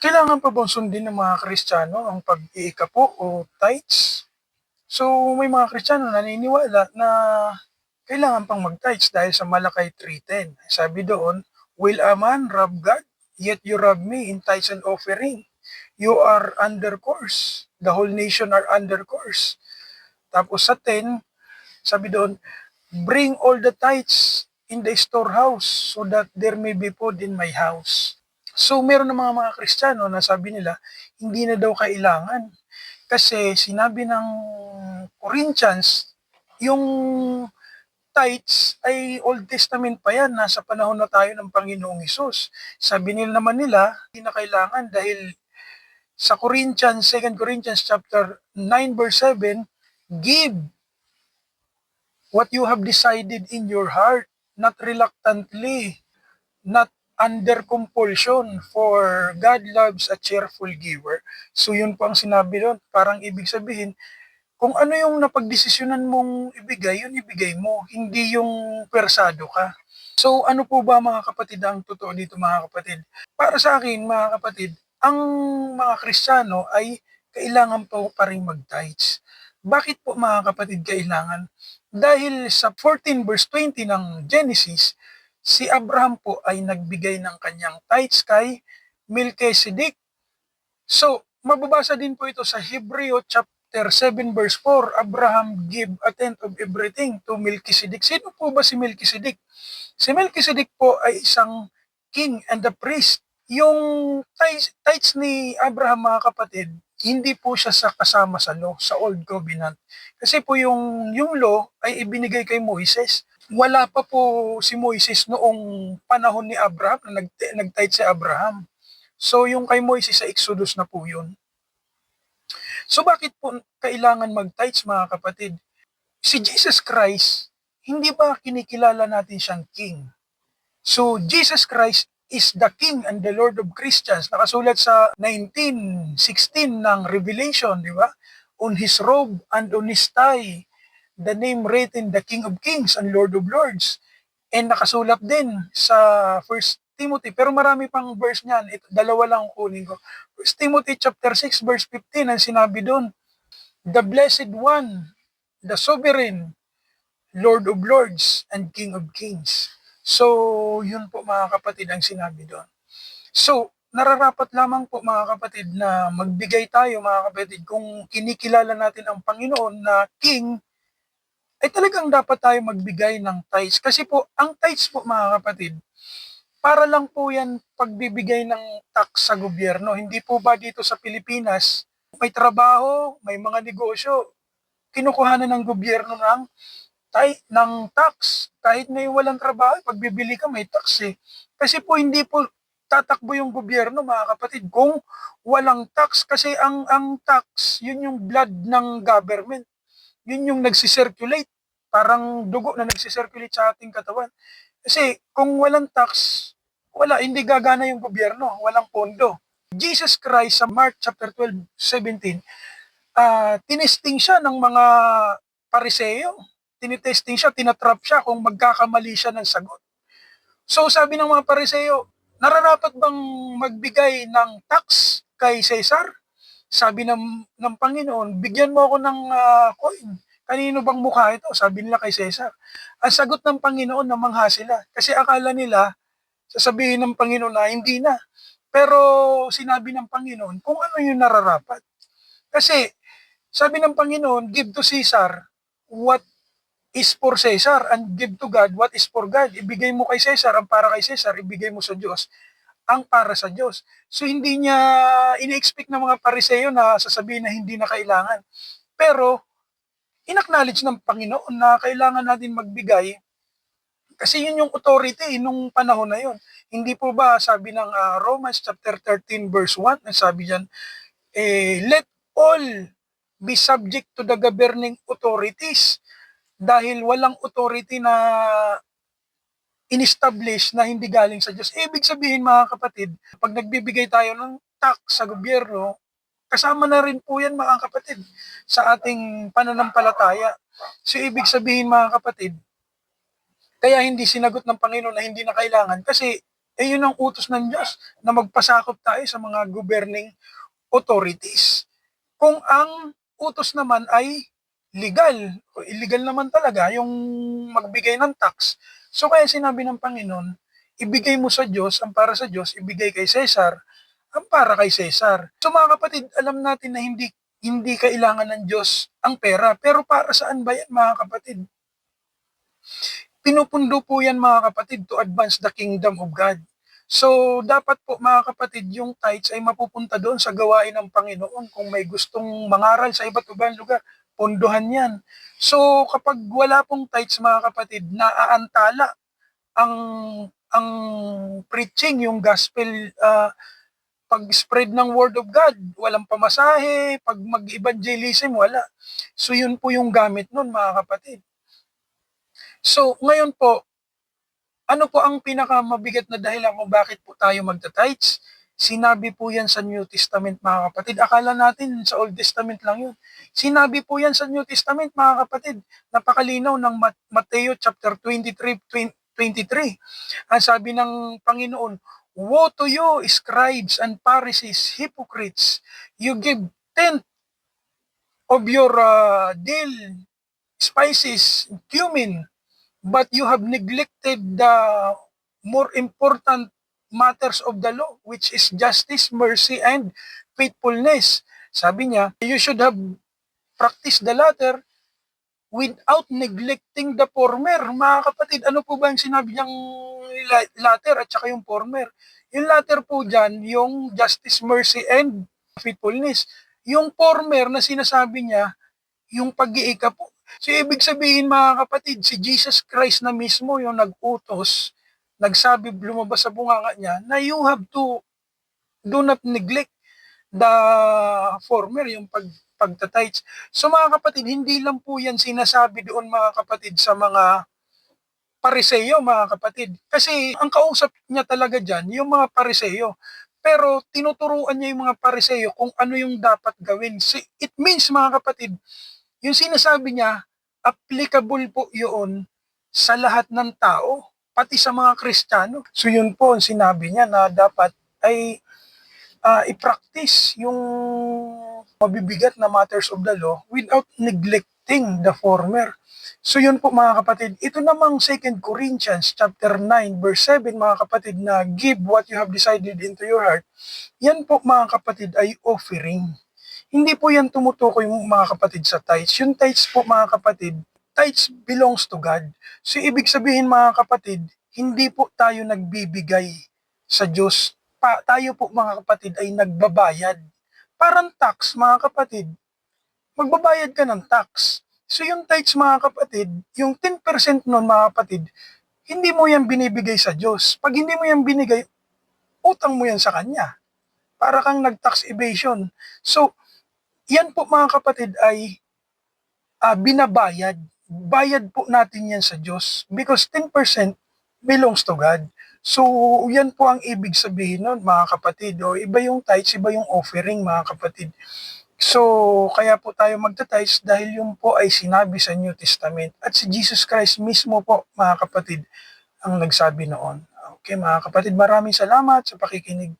Kailangan pa bang sundin ng mga Kristiyano ang pag-iikapo o tithes? So, may mga Kristiyano naniniwala na kailangan pang mag-tithes dahil sa Malakay 3:10. Sabi doon, "Will a man rob God? Yet you rob me in tithes and offering. You are under curse. The whole nation are under curse." Tapos sa 10, sabi doon, "Bring all the tithes in the storehouse so that there may be food in my house." So meron ng mga Kristiyano na sabi nila, hindi na daw kailangan. Kasi sinabi ng Corinthians, yung tithes ay Old Testament pa yan, nasa panahon na tayo ng Panginoong Hesus. Sabi nila naman nila, hindi na kailangan dahil sa Corinthians, 2 Corinthians chapter 9 verse 7, give what you have decided in your heart, not reluctantly, not under compulsion, for God loves a cheerful giver. So yun po ang sinabi doon. Parang ibig sabihin, kung ano yung napagdesisyonan mong ibigay, yun ibigay mo. Hindi yung persado ka. So ano po ba mga kapatid ang totoo dito mga kapatid? Para sa akin mga kapatid, ang mga Kristiyano ay kailangan po pa rin mag-tithes. Bakit po mga kapatid kailangan? Dahil sa 14 verse 20 ng Genesis, si Abraham po ay nagbigay ng kanyang tithes kay Melchizedek. So, mababasa din po ito sa Hebreo chapter 7 verse 4, Abraham gave a tenth of everything to Melchizedek. Sino po ba si Melchizedek? Si Melchizedek po ay isang king and a priest. Yung tithes ni Abraham mga kapatid, hindi po siya kasama sa law, sa Old Covenant. Kasi po yung law ay ibinigay kay Moises. Wala pa po si Moises noong panahon ni Abraham na nag-tithe si Abraham. So yung kay Moises sa Exodus na po yun. So bakit po kailangan mag-tithes mga kapatid? Si Jesus Christ, hindi ba kinikilala natin siyang King? So Jesus Christ is the King and the Lord of Christians. Nakasulat sa 19:16 ng Revelation, di ba? On his robe and on his thigh, the name written, the King of Kings and Lord of Lords. And nakasulat din sa First Timothy, pero marami pang verse niyan. Dalawa lang kunin ko. First Timothy chapter 6 verse 15 ang sinabi doon, the Blessed One, the Sovereign, Lord of Lords, and King of Kings. So, yun po mga kapatid ang sinabi doon. So, nararapat lamang po mga kapatid na magbigay tayo mga kapatid kung kinikilala natin ang Panginoon na King, ay talagang dapat tayo magbigay ng tithes. Kasi po, ang tithes po mga kapatid, para lang po yan pagbibigay ng tax sa gobyerno. Hindi po ba dito sa Pilipinas, may trabaho, may mga negosyo, kinukuhanan ng gobyerno ng tax. Kahit may walang trabaho, pagbibili ka may tax eh. Kasi po hindi po tatakbo yung gobyerno mga kapatid kung walang tax. Kasi ang tax, yun yung blood ng government. Yun yung nagsisirculate. Parang dugo na nagsisirculate sa ating katawan. Kasi kung walang tax, wala, hindi gagana yung gobyerno, walang pondo. Jesus Christ sa Mark chapter 12:17, tinesting siya ng mga Pariseo. Tinitesting siya, tinatrap siya kung magkakamali siya ng sagot. So sabi ng mga Pariseo, nararapat bang magbigay ng tax kay Caesar? Sabi ng Panginoon, bigyan mo ako ng coin. Kanino bang mukha ito? Sabi nila kay Caesar. Ang sagot ng Panginoon, namangha sila. Kasi akala nila, sasabihin ng Panginoon na hindi na. Pero sinabi ng Panginoon kung ano yung nararapat. Kasi sabi ng Panginoon, give to Caesar what is for Caesar and give to God what is for God. Ibigay mo kay Caesar ang para kay Caesar, ibigay mo sa Diyos ang para sa Diyos. So hindi niya ini-expect ng mga Pariseo na sasabihin na hindi na kailangan. Pero in-acknowledge ng Panginoon na kailangan natin magbigay kasi yun yung authority nung panahon na yun. Hindi po ba sabi ng Romans chapter 13 verse 1, sabi diyan, let all be subject to the governing authorities dahil walang authority na in-establish na hindi galing sa Diyos. Ibig sabihin mga kapatid, pag nagbibigay tayo ng tax sa gobyerno, kasama na rin po yan mga kapatid sa ating pananampalataya. So ibig sabihin mga kapatid, kaya hindi sinagot ng Panginoon na hindi na kailangan kasi Eh yun ang utos ng Diyos na magpasakop tayo sa mga governing authorities. Kung ang utos naman ay legal, o illegal naman talaga yung magbigay ng tax. So kaya sinabi ng Panginoon, ibigay mo sa Diyos, ang para sa Diyos, ibigay kay Cesar, ang para kay Cesar. So mga kapatid, alam natin na hindi kailangan ng Diyos ang pera. Pero para saan ba yan mga kapatid? Pinupundo po yan mga kapatid to advance the kingdom of God. So, dapat po mga kapatid, yung tithes ay mapupunta doon sa gawain ng Panginoon. Kung may gustong mangaral sa iba't ibang lugar, pondohan yan. So, kapag wala pong tithes mga kapatid, naaantala ang ang preaching, yung gospel, pag-spread ng word of God, walang pamasahe, pag mag-evangelism, wala. So, yun po yung gamit nun mga kapatid. So, ngayon po, ano po ang pinakamabigat na dahilan kung bakit po tayo magta-tithes? Sinabi po yan sa New Testament mga kapatid. Akala natin sa Old Testament lang yun. Sinabi po yan sa New Testament mga kapatid. Napakalinaw ng Mateo chapter 23. Ang sabi ng Panginoon, "Woe to you, scribes and Pharisees, hypocrites! You give tenth of your dill, spices, cumin, but you have neglected the more important matters of the law, which is justice, mercy, and faithfulness." Sabi niya, you should have practiced the latter without neglecting the former. Mga kapatid, ano po ba yung sinabi niyang latter at saka yung former? Yung latter po dyan, yung justice, mercy, and faithfulness. Yung former na sinasabi niya, yung pag-iika po. So, ibig sabihin mga kapatid, si Jesus Christ na mismo yung nag-utos, nagsabi, lumabas sa bunganga niya, na you have to do not neglect the former, yung pagtatites. So mga kapatid, hindi lang po yan sinasabi doon mga kapatid sa mga pariseyo mga kapatid. Kasi ang kausap niya talaga dyan, yung mga pariseyo. Pero tinuturuan niya yung mga pariseyo kung ano yung dapat gawin. So, it means mga kapatid, yung sinasabi niya, applicable po yun sa lahat ng tao, pati sa mga Kristiyano. So yun po ang sinabi niya na dapat ay i-practice yung mabibigat na matters of the law without neglecting the former. So yun po mga kapatid, ito namang 2 Corinthians chapter 9 verse 7 mga kapatid na give what you have decided into your heart. Yan po mga kapatid ay offering. Hindi po yan tumutukoy mga kapatid sa tithes. Yung tithes po mga kapatid, tithes belongs to God. So ibig sabihin mga kapatid, hindi po tayo nagbibigay sa Diyos. Tayo po mga kapatid ay nagbabayad. Parang tax mga kapatid, magbabayad ka ng tax. So yung tithes mga kapatid, yung 10% nun mga kapatid, hindi mo yan binibigay sa Diyos. Pag hindi mo yan binigay, utang mo yan sa Kanya. Para kang nag-tax evasion. So, yan po mga kapatid ay binabayad. Bayad po natin yan sa Diyos because 10% belongs to God. So, yan po ang ibig sabihin nun mga kapatid. O, iba yung tithes, iba yung offering mga kapatid. So, kaya po tayo magta-tithes dahil yung po ay sinabi sa New Testament. At si Jesus Christ mismo po mga kapatid ang nagsabi noon. Okay mga kapatid, maraming salamat sa pakikinig.